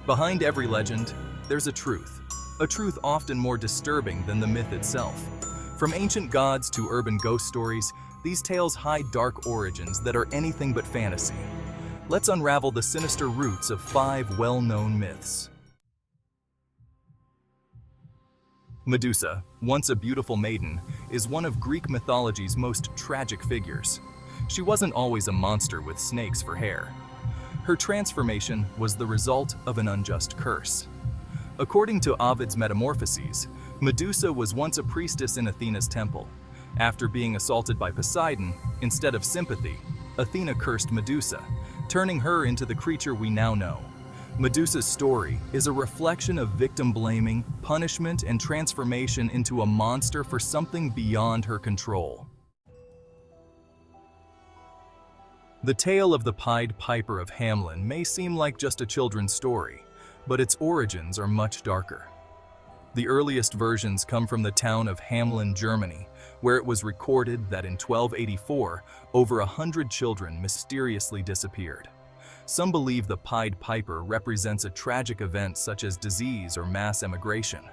Behind every legend, there's a truth often more disturbing than the myth itself. From ancient gods to urban ghost stories, these tales hide dark origins that are anything but fantasy. Let's unravel the sinister roots of 5 well-known myths. Medusa, once a beautiful maiden, is one of Greek mythology's most tragic figures. She wasn't always a monster with snakes for hair. Her transformation was the result of an unjust curse. According to Ovid's Metamorphoses, Medusa was once a priestess in Athena's temple. After being assaulted by Poseidon, instead of sympathy, Athena cursed Medusa, turning her into the creature we now know. Medusa's story is a reflection of victim blaming, punishment, and transformation into a monster for something beyond her control. The tale of the Pied Piper of Hamelin may seem like just a children's story, but its origins are much darker. The earliest versions come from the town of Hamelin, Germany, where it was recorded that in 1284, over 100 children mysteriously disappeared. Some believe the Pied Piper represents a tragic event such as disease or mass emigration.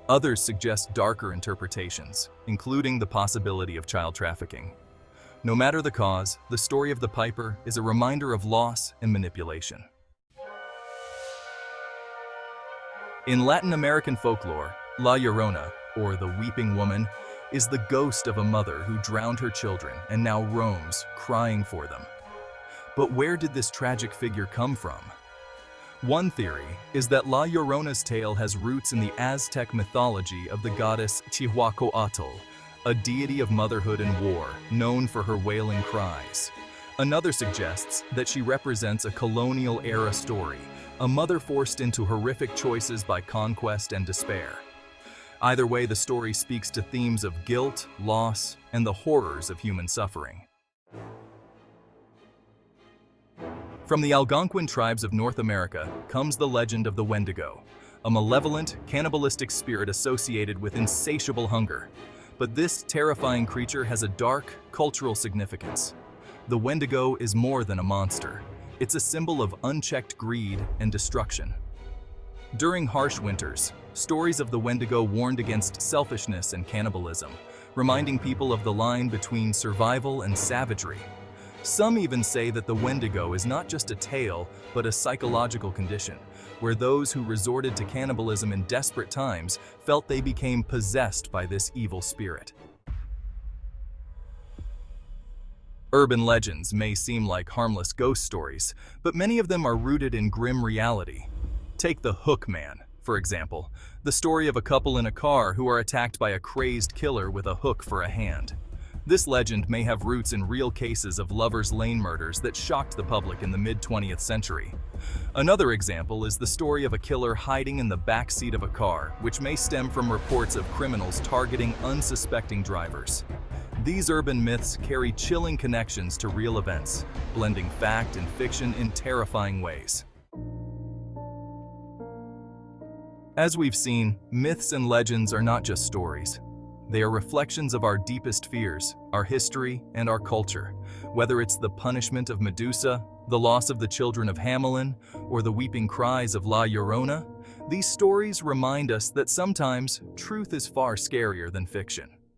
Others suggest darker interpretations, including the possibility of child trafficking. No matter the cause, the story of the Piper is a reminder of loss and manipulation. In Latin American folklore, La Llorona, or the Weeping Woman, is the ghost of a mother who drowned her children and now roams, crying for them. But where did this tragic figure come from? One theory is that La Llorona's tale has roots in the Aztec mythology of the goddess Cihuacoatl, a deity of motherhood and war, known for her wailing cries. Another suggests that she represents a colonial-era story, a mother forced into horrific choices by conquest and despair. Either way, the story speaks to themes of guilt, loss, and the horrors of human suffering. From the Algonquin tribes of North America comes the legend of the Wendigo, a malevolent, cannibalistic spirit associated with insatiable hunger. But this terrifying creature has a dark, cultural significance. The Wendigo is more than a monster. It's a symbol of unchecked greed and destruction. During harsh winters, stories of the Wendigo warned against selfishness and cannibalism, reminding people of the line between survival and savagery. Some even say that the Wendigo is not just a tale, but a psychological condition, where those who resorted to cannibalism in desperate times felt they became possessed by this evil spirit. Urban legends may seem like harmless ghost stories, but many of them are rooted in grim reality. Take the Hook Man, for example, the story of a couple in a car who are attacked by a crazed killer with a hook for a hand. This legend may have roots in real cases of lovers' lane murders that shocked the public in the mid-20th century. Another example is the story of a killer hiding in the back seat of a car, which may stem from reports of criminals targeting unsuspecting drivers. These urban myths carry chilling connections to real events, blending fact and fiction in terrifying ways. As we've seen, myths and legends are not just stories. They are reflections of our deepest fears, our history, and our culture. Whether it's the punishment of Medusa, the loss of the children of Hamelin, or the weeping cries of La Llorona, these stories remind us that sometimes truth is far scarier than fiction.